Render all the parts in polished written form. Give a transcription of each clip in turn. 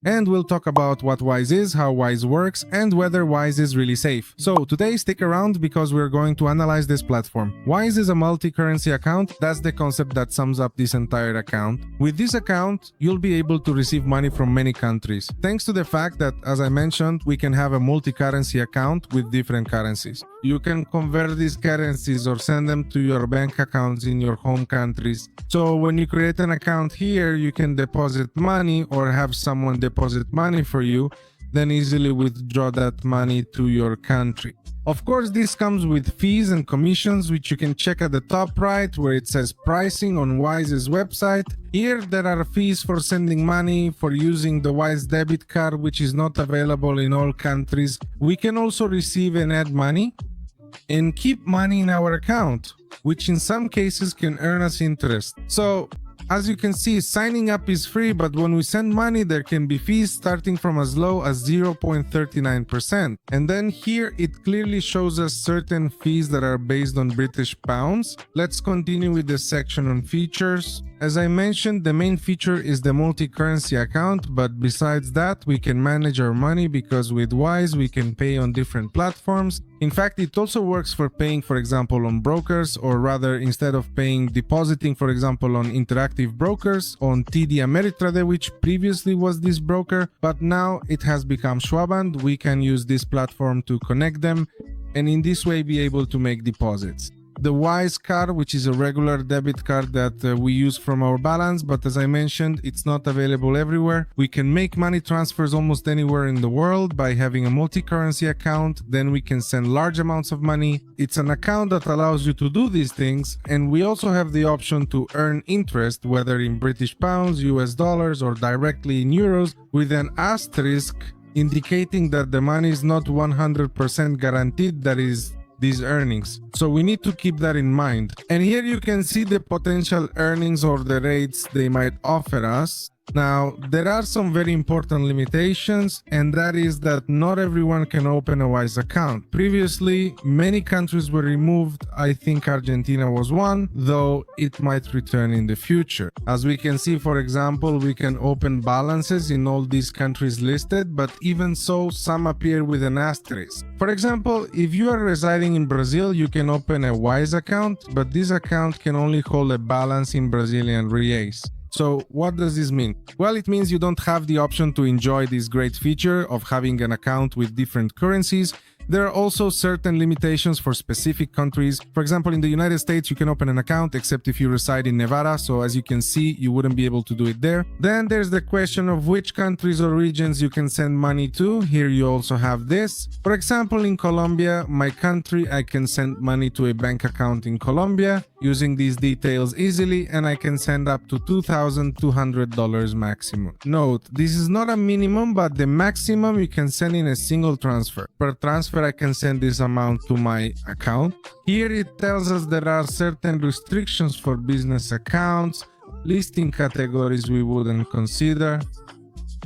And we'll talk about what Wise is, how Wise works, and whether Wise is really safe. So today stick around because we're going to analyze this platform. Wise is a multi-currency account. That's the concept that sums up this entire account. With this account, you'll be able to receive money from many countries, thanks to the fact that, as I mentioned, we can have a multi-currency account with different currencies. You can convert these currencies or send them to your bank accounts in your home countries. So when you create an account here, you can deposit money or have someone deposit money for you, then easily withdraw that money to your country. Of course, this comes with fees and commissions, which you can check at the top right where it says pricing on Wise's website. Here there are fees for sending money, for using the Wise debit card, which is not available in all countries. We can also receive and add money and keep money in our account, which in some cases can earn us interest. So as you can see, signing up is free, but when we send money, there can be fees starting from as low as 0.39%. And then here it clearly shows us certain fees that are based on British pounds. Let's continue with the section on features. As I mentioned, the main feature is the multi-currency account, but besides that, we can manage our money because with Wise, we can pay on different platforms. In fact, it also works for paying, for example, on brokers, or rather, instead of depositing, for example, on Interactive Brokers, on TD Ameritrade, which previously was this broker, but now it has become Schwaband. We can use this platform to connect them and in this way be able to make deposits. The Wise card, which is a regular debit card that we use from our balance, but as I mentioned, it's not available everywhere. We can make money transfers almost anywhere in the world by having a multi-currency account. Then we can send large amounts of money. It's an account that allows you to do these things, and we also have the option to earn interest, whether in British pounds, US dollars, or directly in euros, with an asterisk indicating that the money is not 100% guaranteed, that is, these earnings. So we need to keep that in mind. And here you can see the potential earnings or the rates they might offer us. Now, there are some very important limitations, and that is that not everyone can open a Wise account. Previously, many countries were removed. I think Argentina was one, though it might return in the future. As we can see, for example, we can open balances in all these countries listed, but even so, some appear with an asterisk. For example, if you are residing in Brazil, you can open a Wise account, but this account can only hold a balance in Brazilian reais. So what does this mean? Well, it means you don't have the option to enjoy this great feature of having an account with different currencies. There are also certain limitations for specific countries. For example, in the United States, you can open an account except if you reside in Nevada. So as you can see, you wouldn't be able to do it there. Then there's the question of which countries or regions you can send money to. Here you also have this. For example, in Colombia, my country, I can send money to a bank account in Colombia using these details easily, and I can send up to $2,200 maximum. Note, this is not a minimum, but the maximum you can send in a single transfer. Per transfer, I can send this amount to my account. Here it tells us there are certain restrictions for business accounts, listing categories we wouldn't consider.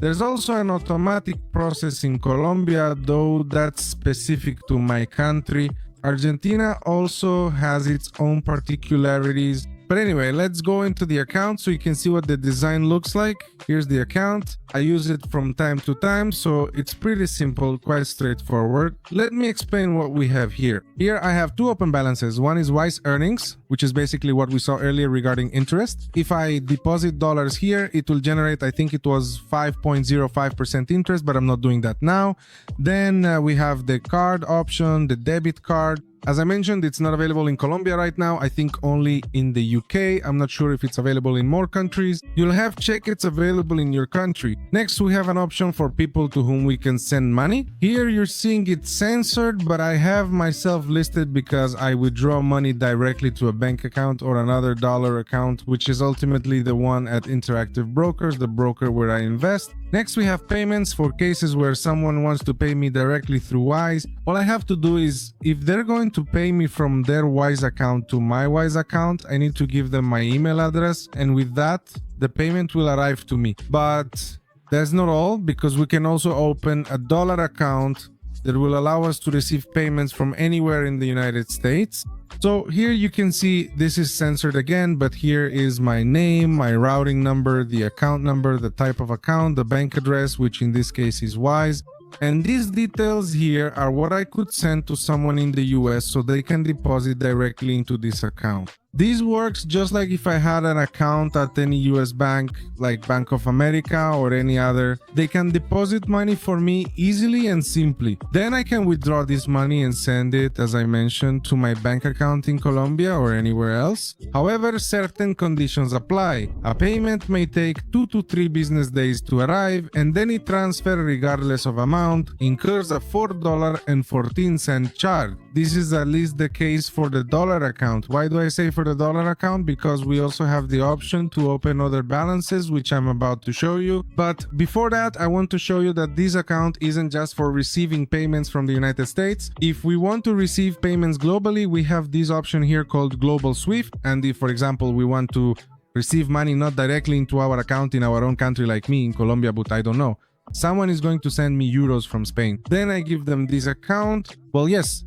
There's also an automatic process in Colombia, though that's specific to my country. Argentina also has its own particularities. But anyway, let's go into the account so you can see what the design looks like. Here's the account. I use it from time to time, so it's pretty simple, quite straightforward. Let me explain what we have here. Here I have two open balances. One is Wise Earnings, which is basically what we saw earlier regarding interest. If I deposit dollars here, it will generate, I think it was 5.05% interest, but I'm not doing that now. Then we have the card option, the debit card. As I mentioned, it's not available in Colombia right now. I think only in the UK. I'm not sure if it's available in more countries. You'll have to check it's available in your country. Next, we have an option for people to whom we can send money. Here you're seeing it censored, but I have myself listed because I withdraw money directly to a bank account or another dollar account, which is ultimately the one at Interactive Brokers, the broker where I invest. Next, we have payments for cases where someone wants to pay me directly through Wise. All I have to do is, if they're going to pay me from their Wise account to my Wise account, I need to give them my email address, and with that, the payment will arrive to me. But that's not all, because we can also open a dollar account that will allow us to receive payments from anywhere in the United States. So here you can see this is censored again, but here is my name, my routing number, the account number, the type of account, the bank address, which in this case is Wise. And these details here are what I could send to someone in the US so they can deposit directly into this account. This works just like if I had an account at any US bank like Bank of America or any other. They can deposit money for me easily and simply. Then I can withdraw this money and send it, as I mentioned, to my bank account in Colombia or anywhere else. However, certain conditions apply. A payment may take 2 to 3 business days to arrive, and any transfer, regardless of amount, incurs a $4.14 charge. This is at least the case for the dollar account. Why do I say for the dollar account? Because we also have the option to open other balances, which I'm about to show you. But before that, I want to show you that this account isn't just for receiving payments from the United States. If we want to receive payments globally, we have this option here called Global Swift. And if, for example, we want to receive money not directly into our account in our own country like me in Colombia, but I don't know, someone is going to send me euros from Spain. Then I give them this account. Well, yes,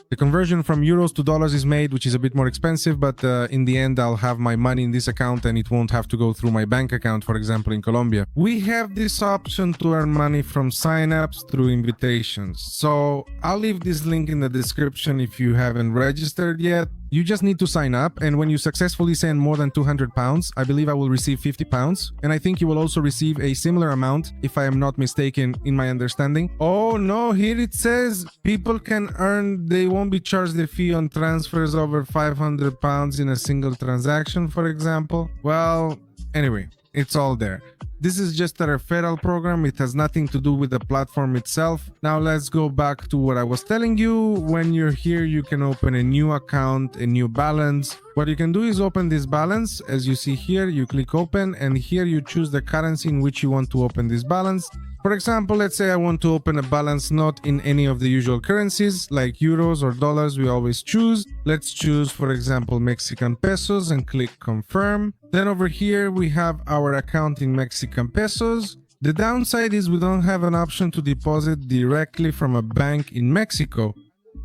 the conversion from euros to dollars is made, which is a bit more expensive, but in the end, I'll have my money in this account and it won't have to go through my bank account, for example, in Colombia. We have this option to earn money from signups through invitations. So I'll leave this link in the description if you haven't registered yet. You just need to sign up, and when you successfully send more than 200 pounds, I believe I will receive 50 pounds, and I think you will also receive a similar amount, if I am not mistaken in my understanding. Oh no, here it says people can earn, they won't be charged a fee on transfers over 500 pounds in a single transaction, for example. Well, anyway, it's all there. This is just a referral program. It has nothing to do with the platform itself. Now let's go back to what I was telling you. When you're here, you can open a new account, a new balance. What you can do is open this balance. As you see here, you click open, and here you choose the currency in which you want to open this balance. For example, let's say I want to open a balance not in any of the usual currencies like euros or dollars we always choose. Let's choose, for example, Mexican pesos and click confirm. Then over here we have our account in Mexican pesos. The downside is we don't have an option to deposit directly from a bank in Mexico.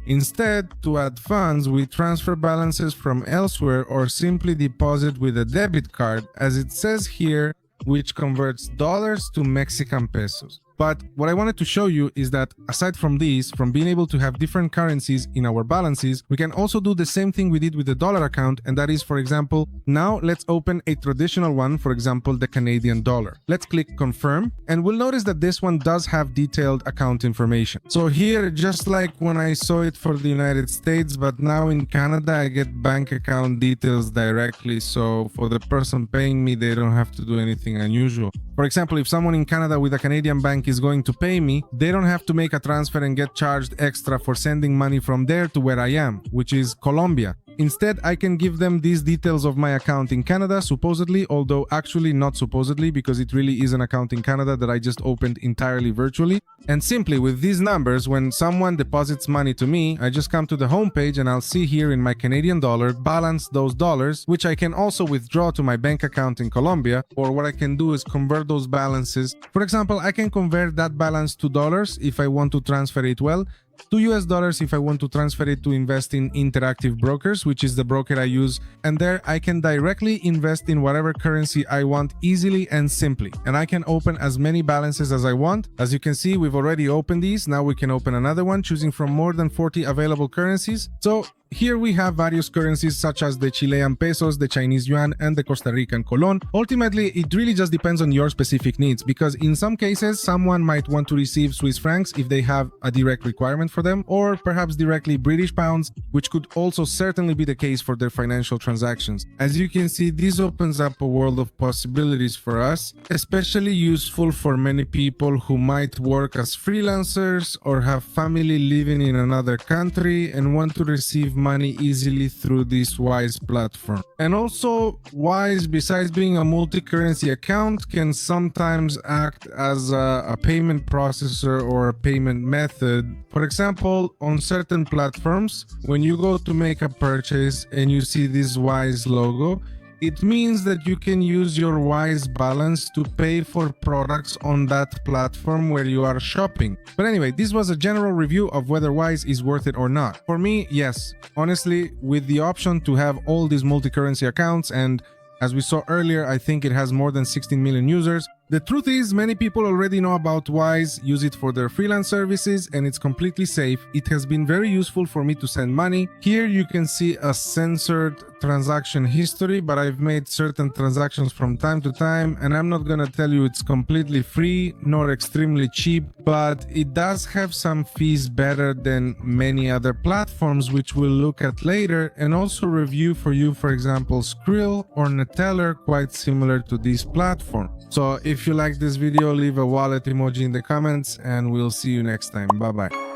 Instead, to add funds, we transfer balances from elsewhere or simply deposit with a debit card, as it says here, which converts dollars to Mexican pesos. But what I wanted to show you is that aside from these, from being able to have different currencies in our balances, we can also do the same thing we did with the dollar account, and that is, for example, now let's open a traditional one, for example, the Canadian dollar. Let's click confirm, and we'll notice that this one does have detailed account information. So here, just like when I saw it for the United States, but now in Canada, I get bank account details directly, so for the person paying me, they don't have to do anything unusual. For example, if someone in Canada with a Canadian bank is going to pay me, they don't have to make a transfer and get charged extra for sending money from there to where I am, which is Colombia. Instead, I can give them these details of my account in Canada, supposedly, although actually not supposedly, because it really is an account in Canada that I just opened entirely virtually. And simply with these numbers, when someone deposits money to me, I just come to the home page and I'll see here in my Canadian dollar, balance those dollars, which I can also withdraw to my bank account in Colombia, or what I can do is convert those balances. For example, I can convert that balance to dollars if I want to transfer it well, to US dollars if I want to transfer it to invest in Interactive Brokers, which is the broker I use, and there I can directly invest in whatever currency I want easily and simply, and I can open as many balances as I want. As you can see, we've already opened these. Now we can open another one, choosing from more than 40 available currencies. So here we have various currencies such as the Chilean pesos, the Chinese yuan, and the Costa Rican colon. Ultimately, it really just depends on your specific needs, because in some cases, someone might want to receive Swiss francs if they have a direct requirement for them, or perhaps directly British pounds, which could also certainly be the case for their financial transactions. As you can see, this opens up a world of possibilities for us, especially useful for many people who might work as freelancers or have family living in another country and want to receive money easily through this Wise platform. And also, Wise, besides being a multi-currency account, can sometimes act as a payment processor or a payment method. For example, on certain platforms, when you go to make a purchase and you see this Wise logo, It means that you can use your Wise balance to pay for products on that platform where you are shopping. But anyway, this was a general review of whether Wise is worth it or not. For me, yes. Honestly, with the option to have all these multi-currency accounts, and as we saw earlier, I think it has more than 16 million users. The truth is, many people already know about Wise, use it for their freelance services, and it's completely safe. It has been very useful for me to send money. Here you can see a censored transaction history, but I've made certain transactions from time to time, and I'm not gonna tell you it's completely free nor extremely cheap, but it does have some fees better than many other platforms, which we'll look at later, and also review for you, for example, Skrill or Neteller, quite similar to this platform. So if you like this video, leave a wallet emoji in the comments, and we'll see you next time. Bye bye.